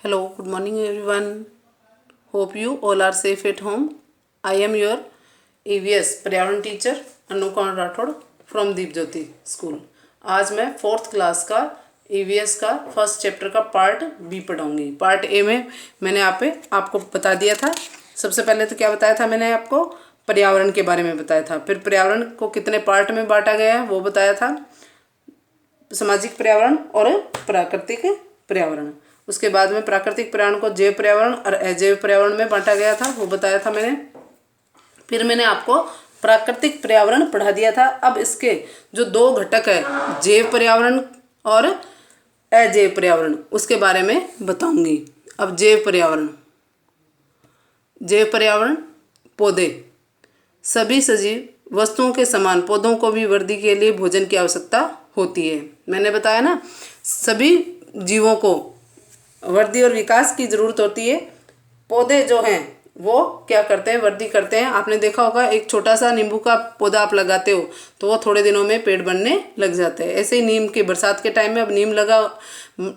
Hello, good morning everyone. Hope you all are safe at home. I am your EVS पर्यावरण teacher Anu Kaur Rathore from Deep Jyoti school. आज मैं 4th class का EVS का first chapter का part B पढ़ाऊंगी। Part A में मैंने आपको बता दिया था। सबसे पहले तो क्या बताया था मैंने आपको, पर्यावरण के बारे में बताया था। फिर पर्यावरण को कितने पार्ट में बांटा गया है वो बताया था, सामाजिक पर्यावरण और प्राकृतिक पर्यावरण। उसके बाद में प्राकृतिक पर्यावरण को जैव पर्यावरण और अजैव पर्यावरण में बांटा गया था, वो बताया था मैंने। फिर मैंने आपको प्राकृतिक पर्यावरण पढ़ा दिया था। अब इसके जो दो घटक है, जैव पर्यावरण और अजैव पर्यावरण, उसके बारे में बताऊंगी। अब जैव पर्यावरण पौधे, सभी सजीव वस्तुओं के समान पौधों को भी वृद्धि के लिए भोजन की आवश्यकता होती है। मैंने बताया ना, सभी जीवों को वृद्धि और विकास की जरूरत होती है। पौधे जो हैं वो क्या करते हैं, वृद्धि करते हैं। आपने देखा होगा, एक छोटा सा नींबू का पौधा आप लगाते हो तो वो थोड़े दिनों में पेड़ बनने लग जाते हैं। ऐसे ही नीम के, बरसात के टाइम में अब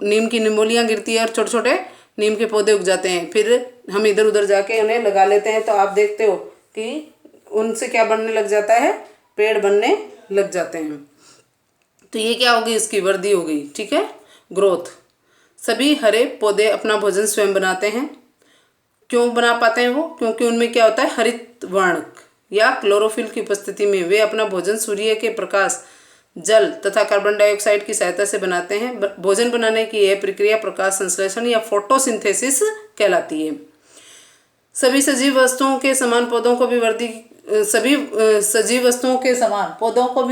नीम की निमोलियाँ गिरती है और छोटे छोटे नीम के पौधे उग जाते हैं। फिर हम इधर उधर जाके उन्हें लगा लेते हैं, तो आप देखते हो कि उनसे क्या बनने लग जाता है, पेड़ बनने लग जाते हैं। तो ये क्या होगी, इसकी वृद्धि हो गई, ठीक है, ग्रोथ। सभी हरे पौधे अपना भोजन स्वयं बनाते हैं। क्यों बना पाते हैं वो? क्योंकि उनमें क्या होता है, हरित वर्णक या क्लोरोफिल की उपस्थिति में वे अपना भोजन सूर्य के प्रकाश, जल तथा कार्बन डाइऑक्साइड की सहायता से बनाते हैं। भोजन बनाने की यह प्रक्रिया प्रकाश संश्लेषण या फोटोसिंथेसिस कहलाती है। सभी सजीव वस्तुओं के समान पौधों को भी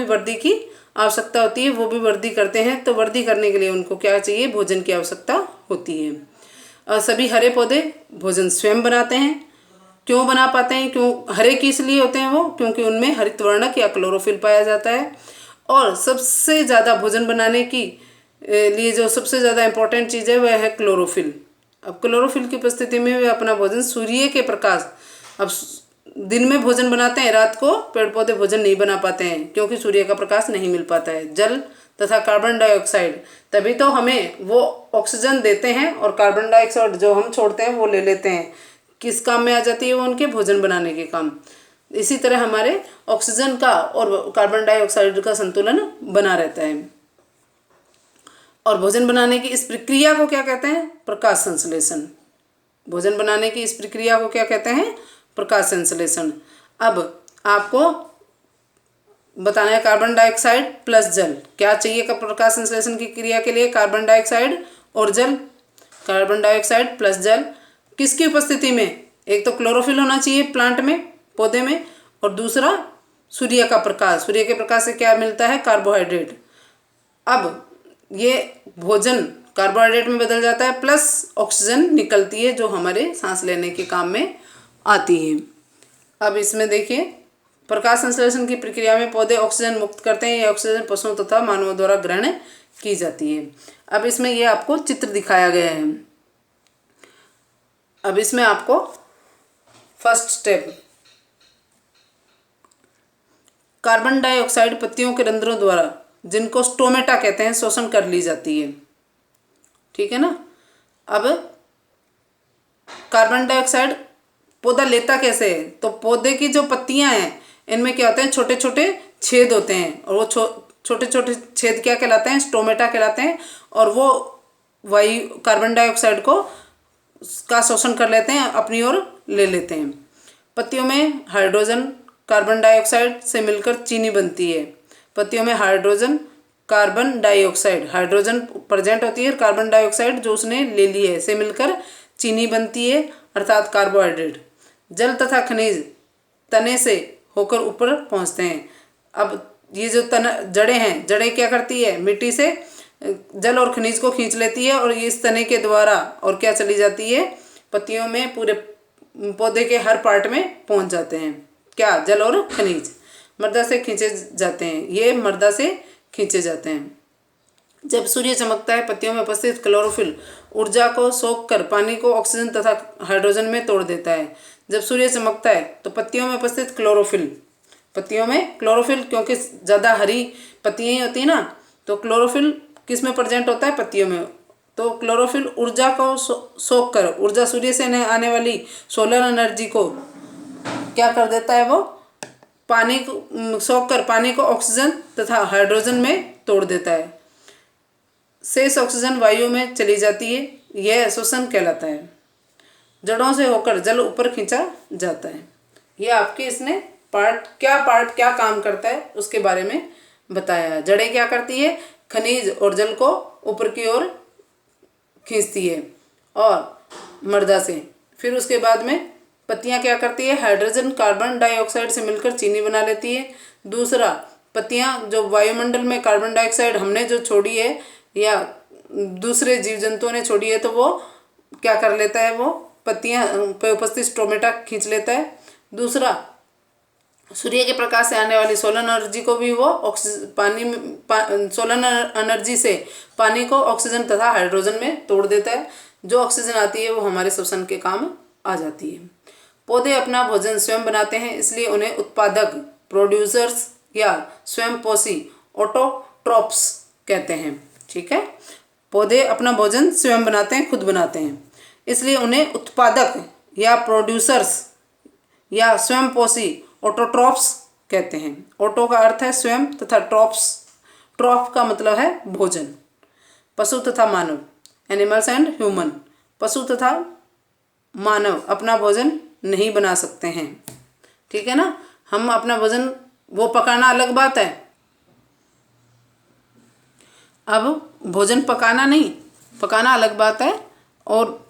वृद्धि की आवश्यकता होती है, वो भी वृद्धि करते हैं। तो वृद्धि करने के लिए उनको क्या चाहिए, भोजन की आवश्यकता होती है। सभी हरे पौधे भोजन स्वयं बनाते हैं। क्यों बना पाते हैं, क्यों हरे किस लिए होते हैं वो? क्योंकि उनमें हरित वर्णक या क्लोरोफिल पाया जाता है। और सबसे ज़्यादा भोजन बनाने की लिए जो सबसे ज़्यादा इम्पोर्टेंट चीज़ है वह है क्लोरोफिल। अब क्लोरोफिल की उपस्थिति में वे अपना भोजन सूर्य के प्रकाश, अब दिन में भोजन बनाते हैं, रात को पेड़ पौधे भोजन नहीं बना पाते हैं क्योंकि सूर्य का प्रकाश नहीं मिल पाता है। जल तथा कार्बन डाइऑक्साइड, तभी तो हमें वो ऑक्सीजन देते हैं, और कार्बन डाइऑक्साइड जो हम छोड़ते हैं वो ले लेते हैं। किस काम में आ जाती है वो? उनके भोजन बनाने के काम। इसी तरह हमारे ऑक्सीजन का और कार्बन डाइऑक्साइड का संतुलन बना रहता है। और भोजन बनाने की इस प्रक्रिया को क्या कहते हैं, प्रकाश संश्लेषण। भोजन बनाने की इस प्रक्रिया को क्या कहते हैं, प्रकाश संश्लेषण। अब आपको बताना है कार्बन डाइऑक्साइड प्लस जल। क्या चाहिए प्रकाश संश्लेषण की क्रिया के लिए? कार्बन डाइऑक्साइड और जल। कार्बन डाइऑक्साइड प्लस जल किसकी उपस्थिति में? एक तो क्लोरोफिल होना चाहिए प्लांट में, पौधे में, और दूसरा सूर्य का प्रकाश। सूर्य के प्रकाश से क्या मिलता है, कार्बोहाइड्रेट। अब ये भोजन कार्बोहाइड्रेट में बदल जाता है, प्लस ऑक्सीजन निकलती है जो हमारे सांस लेने के काम में आती है। अब इसमें देखिए, प्रकाश संश्लेषण की प्रक्रिया में पौधे ऑक्सीजन मुक्त करते हैं। ये ऑक्सीजन पशुओं तथा मानवों द्वारा ग्रहण की जाती है। अब इसमें ये आपको चित्र दिखाया गया है। अब इसमें आपको फर्स्ट स्टेप, कार्बन डाइऑक्साइड पत्तियों के रंध्रों द्वारा, जिनको स्टोमेटा कहते हैं, शोषण कर ली जाती है, ठीक है ना। अब कार्बन डाइऑक्साइड पौधा लेता कैसे है? तो पौधे की जो पत्तियां हैं इनमें क्या होते हैं, छोटे छोटे छेद होते हैं, और वो छोटे छोटे छेद क्या कहलाते हैं, स्टोमेटा कहलाते हैं। और वो वायु कार्बन डाइऑक्साइड का शोषण कर लेते हैं, अपनी ओर ले लेते हैं। पत्तियों में हाइड्रोजन कार्बन डाइऑक्साइड से मिलकर चीनी बनती है। पत्तियों में hydrogen carbon dioxide, hydrogen present होती है, कार्बन डाइऑक्साइड जो उसने ले ली है से मिलकर चीनी बनती है, अर्थात कार्बोहाइड्रेट। जल तथा खनिज तने से होकर ऊपर पहुंचते हैं। अब ये जो जड़ें हैं, जड़ें क्या करती है, मिट्टी से जल और खनिज को खींच लेती है, और ये इस तने के द्वारा और क्या चली जाती है, पत्तियों में, पूरे पौधे के हर पार्ट में पहुंच जाते हैं। क्या? जल और खनिज मृदा से खींचे जाते हैं, ये मृदा से खींचे जाते हैं। जब सूर्य चमकता है, पत्तियों में उपस्थित क्लोरोफिल ऊर्जा को सोख कर पानी को ऑक्सीजन तथा हाइड्रोजन में तोड़ देता है। जब सूर्य चमकता है तो पत्तियों में उपस्थित क्लोरोफिल, क्योंकि ज़्यादा हरी पत्तियाँ ही होती है ना, तो क्लोरोफिल किस में प्रेजेंट होता है, पत्तियों में। तो क्लोरोफिल ऊर्जा को सोख कर, ऊर्जा सूर्य से आने वाली सोलर एनर्जी को क्या कर देता है, वो पानी को सोख कर पानी को ऑक्सीजन तथा हाइड्रोजन में तोड़ देता है। शेष ऑक्सीजन वायु में चली जाती है, यह श्वसन कहलाता है। जड़ों से होकर जल ऊपर खींचा जाता है। ये आपके इसने पार्ट क्या काम करता है उसके बारे में बताया है। जड़ें क्या करती है, खनिज और जल को ऊपर की ओर खींचती है और मृदा से। फिर उसके बाद में पत्तियां क्या करती है, हाइड्रोजन कार्बन डाइऑक्साइड से मिलकर चीनी बना लेती है। दूसरा, पत्तियां जो वायुमंडल में कार्बन डाइऑक्साइड हमने जो छोड़ी है या दूसरे जीव जंतुओं ने छोड़ी है, तो वो क्या कर लेता है, वो पत्तियां पे उपस्थित स्टोमेटा खींच लेता है। दूसरा, सूर्य के प्रकाश से आने वाली सोलर एनर्जी को भी वो सोलर एनर्जी से पानी को ऑक्सीजन तथा हाइड्रोजन में तोड़ देता है। जो ऑक्सीजन आती है वो हमारे श्वसन के काम आ जाती है। पौधे अपना भोजन स्वयं बनाते हैं, इसलिए उन्हें उत्पादक, प्रोड्यूसर्स या स्वयंपोषी, ऑटोट्रॉप्स कहते हैं। ठीक है, पौधे अपना भोजन स्वयं बनाते हैं, खुद बनाते हैं, इसलिए उन्हें उत्पादक या प्रोड्यूसर्स या स्वयंपोषी, ऑटोट्रॉप्स कहते हैं। ऑटो का अर्थ है स्वयं तथा ट्रॉप का मतलब है भोजन। पशु तथा मानव, एनिमल्स एंड ह्यूमन, पशु तथा मानव अपना भोजन नहीं बना सकते हैं। ठीक है ना, हम अपना भोजन, वो पकाना अलग बात है। अब भोजन पकाना नहीं, पकाना अलग बात है। और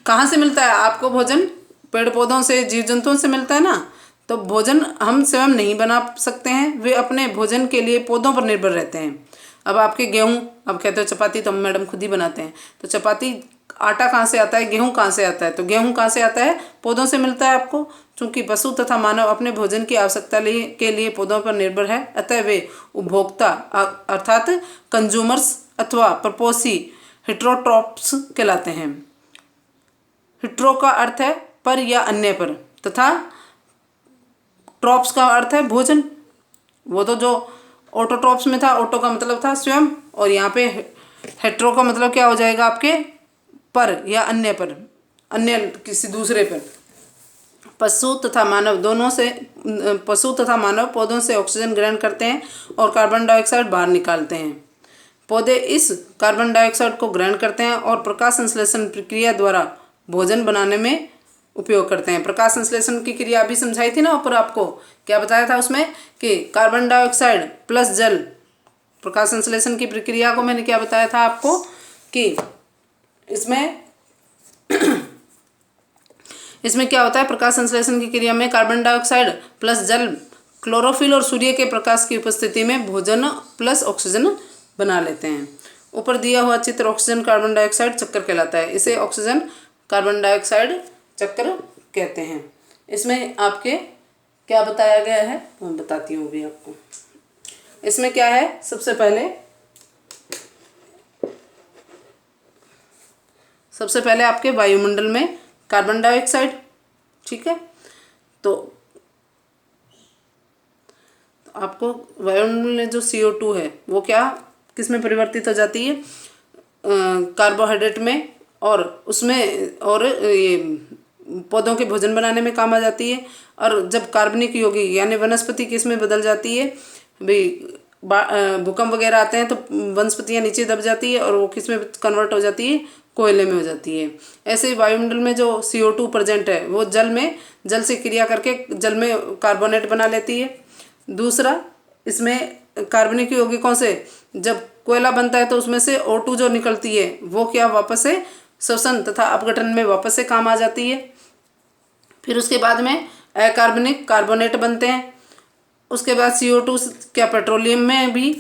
कहाँ से मिलता है आपको भोजन, पेड़ पौधों से, जीव जंतुओं से मिलता है ना। तो भोजन हम स्वयं नहीं बना सकते हैं, वे अपने भोजन के लिए पौधों पर निर्भर रहते हैं। अब आपके गेहूँ, अब कहते हो चपाती तो हम मैडम खुद ही बनाते हैं, तो चपाती आटा कहाँ से आता है, गेहूँ कहाँ से आता है, तो गेहूँ कहाँ से आता है, पौधों से मिलता है आपको। चूँकि पशु तथा मानव अपने भोजन की आवश्यकता के लिए पौधों पर निर्भर है, अतः वे उपभोक्ता अर्थात कंज्यूमर्स अथवा प्रपोसी हेटेरोट्रॉप्स कहलाते हैं। हेटेरो का अर्थ है पर या अन्य पर, तथा ट्रॉप्स का अर्थ है भोजन। वो तो जो ऑटोट्रॉप्स में था, ऑटो का मतलब था स्वयं, और यहाँ पे हेटेरो का मतलब क्या हो जाएगा आपके, पर या अन्य पर, अन्य किसी दूसरे पर। पशु तथा मानव दोनों से, पशु तथा मानव पौधों से ऑक्सीजन ग्रहण करते हैं और कार्बन डाइऑक्साइड बाहर निकालते हैं। पौधे इस कार्बन डाइऑक्साइड को ग्रहण करते हैं और प्रकाश संश्लेषण प्रक्रिया द्वारा भोजन बनाने में उपयोग करते हैं। प्रकाश संश्लेषण की क्रिया भी समझाई थी ना ऊपर, आपको क्या बताया था उसमें कि कार्बन डाइऑक्साइड प्लस जल, प्रकाश संश्लेषण की प्रक्रिया को मैंने क्या बताया था आपको कि इसमें क्या होता है, प्रकाश संश्लेषण की क्रिया में कार्बन डाइऑक्साइड प्लस जल, क्लोरोफिल और सूर्य के प्रकाश की उपस्थिति में भोजन प्लस ऑक्सीजन बना लेते हैं। ऊपर दिया हुआ चित्र ऑक्सीजन कार्बन डाइऑक्साइड चक्कर कहलाता है। इसे ऑक्सीजन कार्बन डाइऑक्साइड चक्र कहते हैं। इसमें आपके क्या बताया गया है मैं बताती हूँ भी आपको। इसमें क्या है, सबसे पहले आपके वायुमंडल में कार्बन डाइऑक्साइड, ठीक है, तो आपको वायुमंडल में जो CO2 है वो क्या किस में परिवर्तित हो जाती है, कार्बोहाइड्रेट में, और उसमें और ये पौधों के भोजन बनाने में काम आ जाती है। और जब कार्बनिक यौगिक यानी वनस्पति किस में बदल जाती है भाई, भूकंप वगैरह आते हैं तो वनस्पतियाँ नीचे दब जाती है और वो किस में कन्वर्ट हो जाती है, कोयले में हो जाती है। ऐसे ही वायुमंडल में जो CO2 प्रेजेंट है वो जल से क्रिया करके जल में कार्बोनेट बना लेती है। दूसरा, इसमें कार्बनिक यौगिकों से जब कोयला बनता है तो उसमें से O2 जो निकलती है वो क्या वापस से श्वसन तथा अपघटन में वापस से काम आ जाती है। फिर उसके बाद में अकार्बनिक कार्बोनेट बनते हैं। उसके बाद CO2 क्या पेट्रोलियम में भी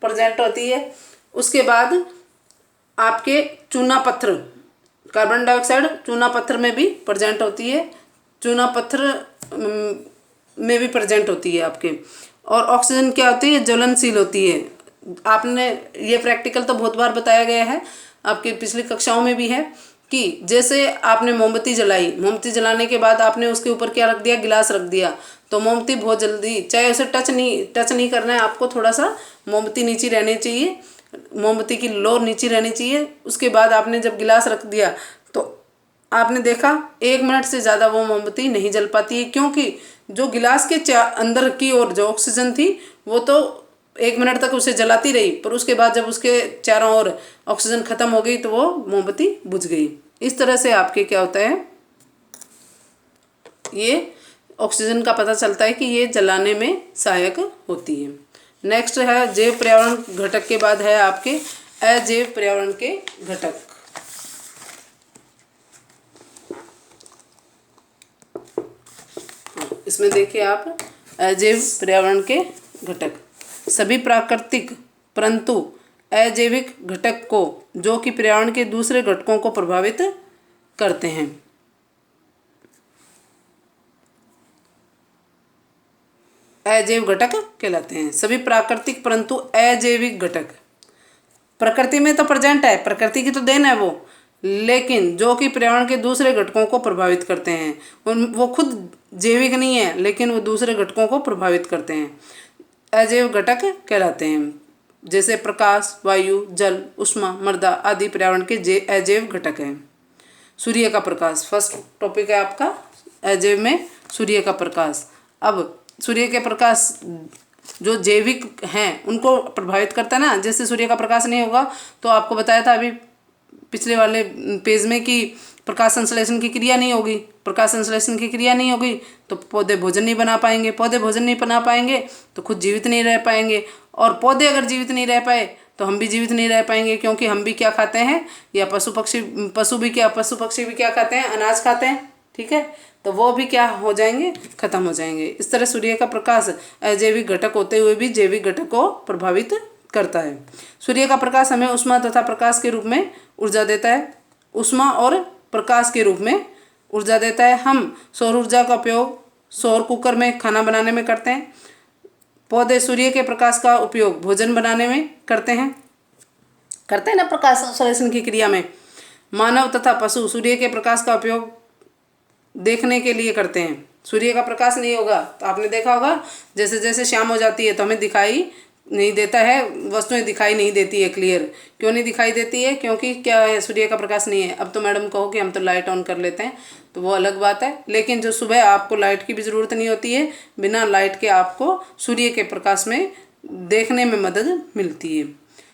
प्रेजेंट होती है। उसके बाद आपके चूना पत्थर, कार्बन डाइऑक्साइड चूना पत्थर में भी प्रेजेंट होती है, चूना पत्थर में भी प्रेजेंट होती है आपके। और ऑक्सीजन क्या होती है, ज्वलनशील होती है। आपने ये प्रैक्टिकल तो बहुत बार बताया गया है, आपकी पिछली कक्षाओं में भी है कि जैसे आपने मोमबत्ती जलाई, मोमबत्ती जलाने के बाद आपने उसके ऊपर क्या रख दिया, गिलास रख दिया, तो मोमबत्ती बहुत जल्दी, चाहे उसे टच नहीं करना है आपको, थोड़ा सा मोमबत्ती नीचे रहनी चाहिए, मोमबत्ती की लो नीचे रहनी चाहिए। उसके बाद आपने जब गिलास रख दिया तो आपने देखा 1 मिनट से ज़्यादा वो मोमबत्ती नहीं जल पाती है, क्योंकि जो गिलास के अंदर की ओर जो ऑक्सीजन थी वो तो 1 मिनट तक उसे जलाती रही, पर उसके बाद जब उसके चारों ओर ऑक्सीजन खत्म हो गई तो वो मोमबत्ती बुझ गई। इस तरह से आपके क्या होता है, ये ऑक्सीजन का पता चलता है कि ये जलाने में सहायक होती है। नेक्स्ट है जैव पर्यावरण घटक के बाद है आपके अजैव पर्यावरण के घटक। इसमें देखिए आप अजैव पर्यावरण के घटक, सभी प्राकृतिक परंतु अजैविक घटक को जो कि पर्यावरण के दूसरे घटकों को प्रभावित करते हैं। अजैव घटक कहलाते हैं। सभी प्राकृतिक परंतु अजैविक घटक प्रकृति में तो प्रेजेंट है, प्रकृति की तो देन है वो, लेकिन जो कि पर्यावरण के दूसरे घटकों को प्रभावित करते हैं, उन वो खुद जैविक नहीं है लेकिन वो दूसरे घटकों को प्रभावित करते हैं, अजैव घटक कहलाते हैं। जैसे प्रकाश, वायु, जल, ऊष्मा, मृदा आदि पर्यावरण के अजैव घटक हैं। सूर्य का प्रकाश फर्स्ट टॉपिक है आपका अजैव में, सूर्य का प्रकाश। अब सूर्य के प्रकाश जो जैविक हैं उनको प्रभावित करता है ना, जैसे सूर्य का प्रकाश नहीं होगा तो आपको बताया था अभी पिछले वाले पेज में कि प्रकाश संश्लेषण की क्रिया नहीं होगी, प्रकाश संश्लेषण की क्रिया नहीं होगी तो पौधे भोजन नहीं बना पाएंगे, पौधे भोजन नहीं बना पाएंगे तो खुद जीवित नहीं रह पाएंगे, और पौधे अगर जीवित नहीं रह पाए तो हम भी जीवित नहीं रह पाएंगे, क्योंकि हम भी क्या खाते हैं, या पशु पक्षी भी क्या खाते हैं, अनाज खाते हैं, ठीक है, तो वो भी क्या हो जाएंगे, खत्म हो जाएंगे। इस तरह सूर्य का प्रकाश अजैविक घटक होते हुए भी जैविक घटक को प्रभावित करता है। सूर्य का प्रकाश हमें ऊष्मा तथा प्रकाश के रूप में ऊर्जा देता है, ऊष्मा और प्रकाश के रूप में ऊर्जा देता है। हम सौर ऊर्जा का उपयोग सौर कुकर में खाना बनाने में करते हैं। पौधे सूर्य के प्रकाश का उपयोग भोजन बनाने में करते हैं ना, प्रकाश संश्लेषण की क्रिया में। मानव तथा पशु सूर्य के प्रकाश का उपयोग देखने के लिए करते हैं। सूर्य का प्रकाश नहीं होगा तो आपने देखा होगा जैसे जैसे शाम हो जाती है तो हमें दिखाई नहीं देता है, वस्तुएं दिखाई नहीं देती है क्लियर। क्यों नहीं दिखाई देती है, क्योंकि क्या है, सूर्य का प्रकाश नहीं है। अब तो मैडम कहो कि हम तो लाइट ऑन कर लेते हैं तो वो अलग बात है, लेकिन जो सुबह आपको लाइट की भी ज़रूरत नहीं होती है, बिना लाइट के आपको सूर्य के प्रकाश में देखने में मदद मिलती है।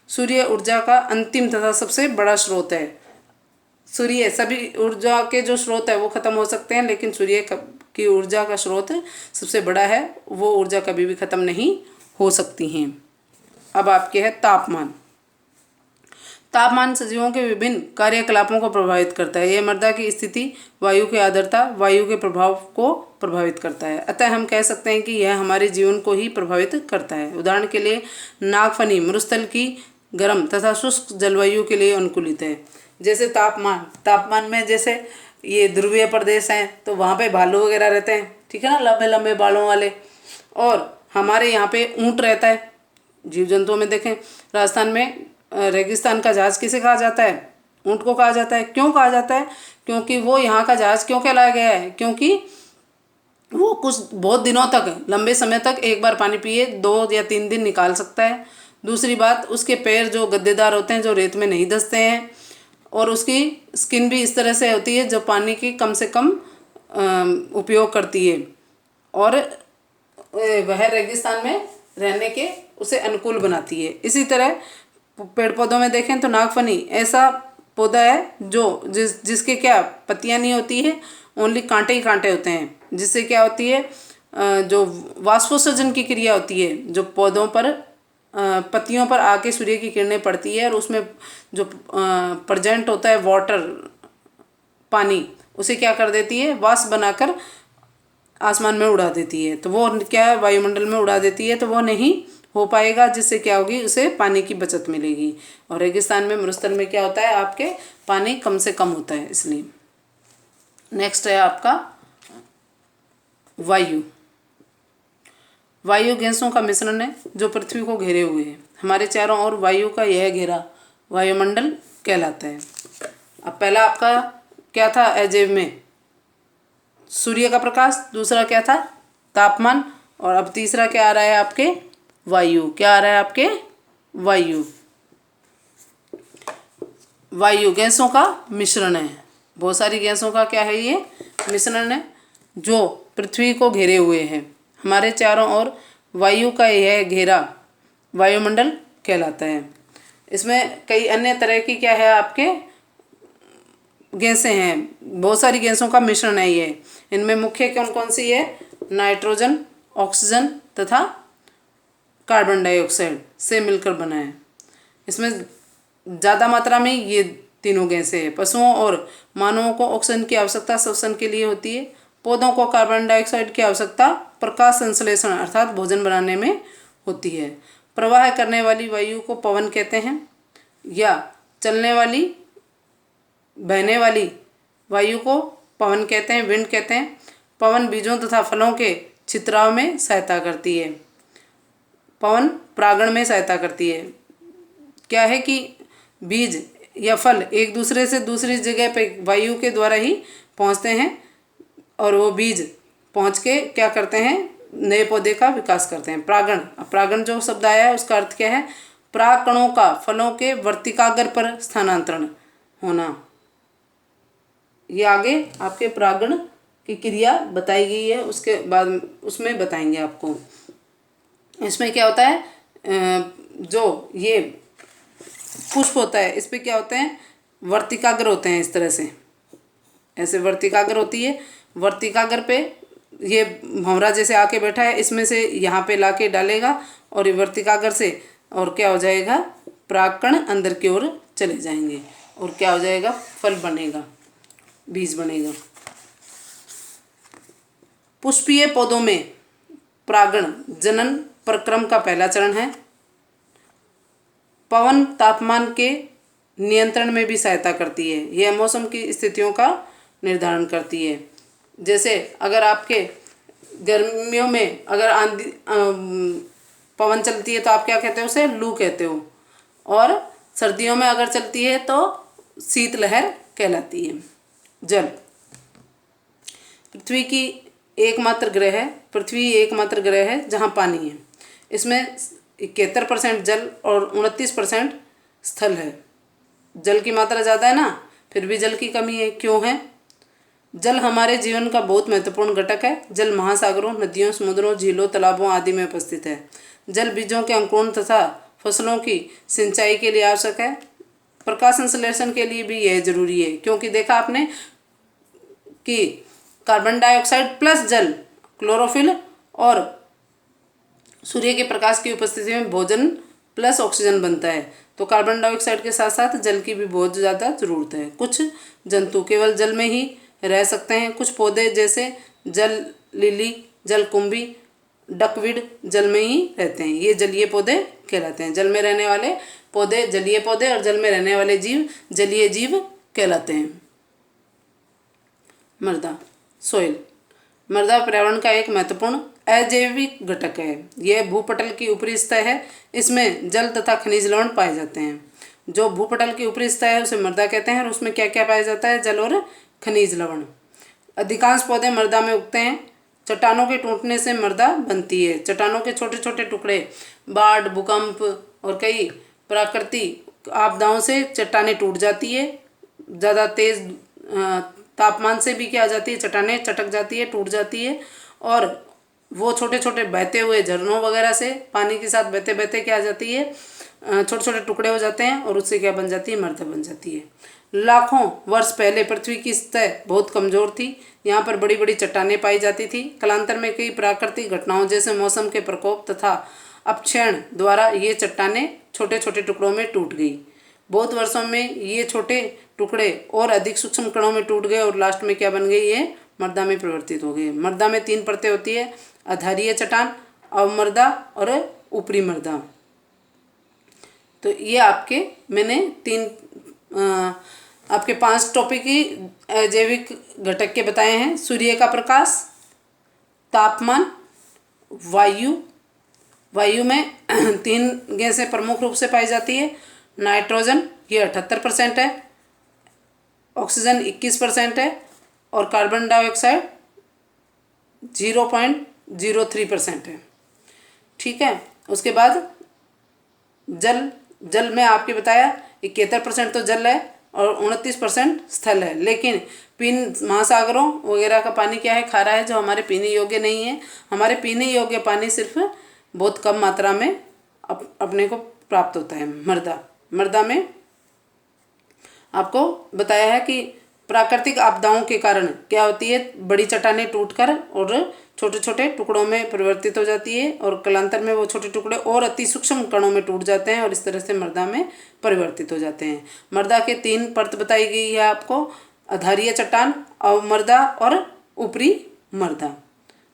सूर्य ऊर्जा का अंतिम तथा सबसे बड़ा स्रोत है। सूर्य सभी ऊर्जा के जो स्रोत है वो खत्म हो सकते हैं, लेकिन सूर्य की ऊर्जा का स्रोत सबसे बड़ा है, वो ऊर्जा कभी भी खत्म नहीं हो सकती हैं। अब आपके है तापमान। तापमान सजीवों के विभिन्न कार्यकलापों को प्रभावित करता है। यह मृदा की स्थिति, वायु की आर्द्रता, वायु के प्रभाव को प्रभावित करता है। अतः हम कह सकते हैं कि यह हमारे जीवन को ही प्रभावित करता है। उदाहरण के लिए नागफनी मरुस्थल की गर्म तथा शुष्क जलवायु के लिए अनुकूलित है। जैसे तापमान में जैसे ये ध्रुवीय प्रदेश हैं तो वहाँ पे भालू वगैरह रहते हैं, ठीक है ना, लंबे लंबे बालों वाले। और हमारे यहाँ पे ऊँट रहता है। जीव जंतुओं में देखें, राजस्थान में रेगिस्तान का जहाज किसे कहा जाता है, ऊँट को कहा जाता है। क्यों कहा जाता है, क्योंकि वो यहाँ का जहाज क्यों कहलाया गया है, क्योंकि वो कुछ बहुत दिनों तक, लंबे समय तक एक बार पानी पिए 2 या 3 दिन निकाल सकता है। दूसरी बात, उसके पैर जो गद्देदार होते हैं, जो रेत में नहीं धंसते हैं, और उसकी स्किन भी इस तरह से होती है जो पानी की कम से कम उपयोग करती है, और वह रेगिस्तान में रहने के उसे अनुकूल बनाती है। इसी तरह पेड़ पौधों में देखें तो नागफनी ऐसा पौधा है जो जिसके क्या पत्तियां नहीं होती है, ओनली कांटे ही कांटे होते हैं, जिससे क्या होती है, जो वाष्पोत्सर्जन की क्रिया होती है, जो पौधों पर पत्तियों पर आके सूर्य की किरणें पड़ती है और उसमें जो प्रेजेंट होता है वाटर, पानी, उसे क्या कर देती है, वाष्प बनाकर आसमान में उड़ा देती है। तो वो क्या है, वायुमंडल में उड़ा देती है, तो वो नहीं हो पाएगा, जिससे क्या होगी, उसे पानी की बचत मिलेगी। और रेगिस्तान में मरुस्थल में क्या होता है, आपके पानी कम से कम होता है, इसलिए। नेक्स्ट है आपका वायु। वायु गैसों का मिश्रण है जो पृथ्वी को घेरे हुए है। हमारे चारों ओर वायु का यह घेरा वायुमंडल कहलाता है। अब पहला आपका क्या था, अजैव में सूर्य का प्रकाश, दूसरा क्या था, तापमान, और अब तीसरा क्या आ रहा है आपके, वायु। क्या आ रहा है आपके, वायु। वायु गैसों का मिश्रण है। बहुत सारी गैसों का क्या है, ये मिश्रण है जो पृथ्वी को घेरे हुए है। हमारे चारों ओर वायु का यह घेरा वायुमंडल कहलाता है। इसमें कई अन्य तरह की क्या है, आपके गैसें हैं, बहुत सारी गैसों का मिश्रण है ये। इनमें मुख्य कौन कौन सी है, नाइट्रोजन, ऑक्सीजन तथा कार्बन डाइऑक्साइड से मिलकर बना है। इसमें ज़्यादा मात्रा में ये तीनों गैसें हैं। पशुओं और मानवों को ऑक्सीजन की आवश्यकता श्वसन के लिए होती है। पौधों को कार्बन डाइऑक्साइड की आवश्यकता प्रकाश संश्लेषण अर्थात भोजन बनाने में होती है। प्रवाह करने वाली वायु को पवन कहते हैं, या चलने वाली बहने वाली वायु को पवन कहते हैं, विंड कहते हैं। पवन बीजों तथा फलों के छितराव में सहायता करती है। पवन परागण में सहायता करती है। क्या है कि बीज या फल एक दूसरे से दूसरी जगह पे वायु के द्वारा ही पहुंचते हैं, और वो बीज पहुंच के क्या करते हैं, नए पौधे का विकास करते हैं। परागण, परागण जो शब्द आया है उसका अर्थ क्या है, परागकणों का फलों के वर्तिकाग्र पर स्थानांतरण होना। ये आगे आपके परागण की क्रिया बताई गई है, उसके बाद उसमें बताएंगे आपको। इसमें क्या होता है, जो ये पुष्प होता है इस पे क्या होते हैं, वर्तिकाग्र होते हैं। इस तरह से ऐसे वर्तिकाग्र होती है। वर्तिकाग्र पे ये भंवरा जैसे आके बैठा है, इसमें से यहाँ पे लाके डालेगा और ये वर्तिकाग्र से और क्या हो जाएगा, परागकण अंदर की ओर चले जाएंगे और क्या हो जाएगा, फल बनेगा, बीज बनेगा। पुष्पीय पौधों में परागण जनन प्रक्रम का पहला चरण है। पवन तापमान के नियंत्रण में भी सहायता करती है। यह मौसम की स्थितियों का निर्धारण करती है। जैसे अगर आपके गर्मियों में अगर आंधी पवन चलती है तो आप क्या कहते हो, उसे लू कहते हो, और सर्दियों में अगर चलती है तो शीतलहर कहलाती है। जल पृथ्वी एकमात्र ग्रह है जहाँ पानी है। इसमें 71% जल और 29% स्थल है। जल की मात्रा ज़्यादा है ना, फिर भी जल की कमी है। क्यों है? जल हमारे जीवन का बहुत महत्वपूर्ण घटक है। जल महासागरों, नदियों, समुद्रों, झीलों, तालाबों आदि में उपस्थित है। जल बीजों के अंकुरण तथा फसलों की सिंचाई के लिए आवश्यक है। प्रकाश संश्लेषण के लिए भी यह जरूरी है, क्योंकि देखा आपने कि कार्बन डाइऑक्साइड प्लस जल, क्लोरोफिल और सूर्य के प्रकाश की उपस्थिति में भोजन प्लस ऑक्सीजन बनता है। तो कार्बन डाइऑक्साइड के साथ साथ जल की भी बहुत ज़्यादा ज़रूरत है। कुछ जंतु केवल जल में ही रह सकते हैं। कुछ पौधे जैसे जल लिली, जलकुंभी, डकविड जल में ही रहते हैं। ये जलीय पौधे कहलाते हैं। जल में रहने वाले पौधे जलीय पौधे और जल में रहने वाले जीव जलीय जीव कहलाते हैं। मृदा, सोइल। मृदा पर्यावरण का एक महत्वपूर्ण अजैविक घटक है। यह भूपटल की ऊपरी सतह है। इसमें जल तथा खनिज लवण पाए जाते हैं। जो भूपटल की ऊपरी सतह है उसे मृदा कहते हैं और उसमें क्या क्या पाया जाता है, जल और खनिज लवण। अधिकांश पौधे मृदा में उगते हैं। चट्टानों के टूटने से मृदा बनती है। चट्टानों के छोटे छोटे टुकड़े बाढ़, भूकंप और कई प्राकृतिक आपदाओं से चट्टानें टूट जाती है। ज़्यादा तेज तापमान से भी क्या आ जाती है, चट्टानें चटक जाती है, टूट जाती है, और वो छोटे छोटे बहते हुए झरनों वगैरह से पानी के साथ बहते बहते क्या आ जाती है, छोटे छोटे टुकड़े हो जाते हैं और उससे क्या बन जाती है, मृदा बन जाती है। लाखों वर्ष पहले पृथ्वी की सतह बहुत कमज़ोर थी। यहाँ पर बड़ी बड़ी चट्टानें पाई जाती थी। कालांतर में कई प्राकृतिक घटनाओं जैसे मौसम के प्रकोप तथा अपक्षयण द्वारा ये चट्टानें छोटे छोटे टुकड़ों में टूट गई। बहुत वर्षों में ये छोटे टुकड़े और अधिक सूक्ष्म कणों में टूट गए और लास्ट में क्या बन गई, ये मृदा में परिवर्तित हो गई। मृदा में 3 परतें होती है, आधारीय चट्टान, अवमृदा और ऊपरी मृदा। तो ये आपके मैंने आपके 5 टॉपिक ही जैविक घटक के बताए हैं। सूर्य का प्रकाश, तापमान, वायु। वायु में 3 गैसें प्रमुख रूप से पाई जाती है। नाइट्रोजन ये 78% है, ऑक्सीजन 21% है और कार्बन डाइऑक्साइड 0.03% है। ठीक है। उसके बाद जल में आपके बताया 71% तो जल है और 29% स्थल है। लेकिन महासागरों वगैरह का पानी क्या है, खारा है, जो हमारे पीने योग्य नहीं है। हमारे पीने योग्य पानी सिर्फ बहुत कम मात्रा में अपने को प्राप्त होता है। मृदा में आपको बताया है कि प्राकृतिक आपदाओं के कारण क्या होती है, बड़ी चट्टानें टूटकर और छोटे छोटे टुकड़ों में परिवर्तित हो जाती है और कालांतर में वो छोटे टुकड़े और अति सूक्ष्म कणों में टूट जाते हैं और इस तरह से मृदा में परिवर्तित हो जाते हैं। मृदा के 3 परत बताई गई है आपको, आधारीय चट्टान, अवमृदा और ऊपरी मृदा।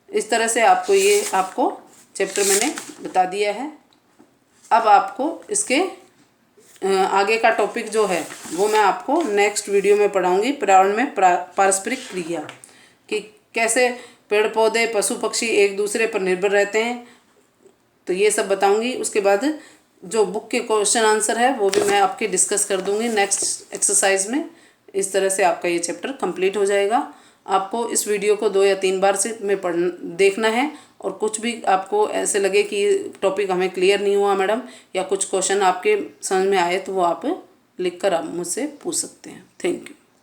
इस तरह से आपको चैप्टर मैंने बता दिया है। अब आपको इसके आगे का टॉपिक जो है वो मैं आपको नेक्स्ट वीडियो में पढ़ाऊंगी। पर्यावरण में पारस्परिक क्रिया, कि कैसे पेड़ पौधे पशु पक्षी एक दूसरे पर निर्भर रहते हैं, तो ये सब बताऊंगी। उसके बाद जो बुक के क्वेश्चन आंसर है वो भी मैं आपके डिस्कस कर दूंगी नेक्स्ट एक्सरसाइज में। इस तरह से आपका ये चैप्टर कंप्लीट हो जाएगा। आपको इस वीडियो को 2 या 3 बार से देखना है, और कुछ भी आपको ऐसे लगे कि टॉपिक हमें क्लियर नहीं हुआ मैडम, या कुछ क्वेश्चन आपके समझ में आए, तो वो आप लिखकर आप मुझसे पूछ सकते हैं। Thank you.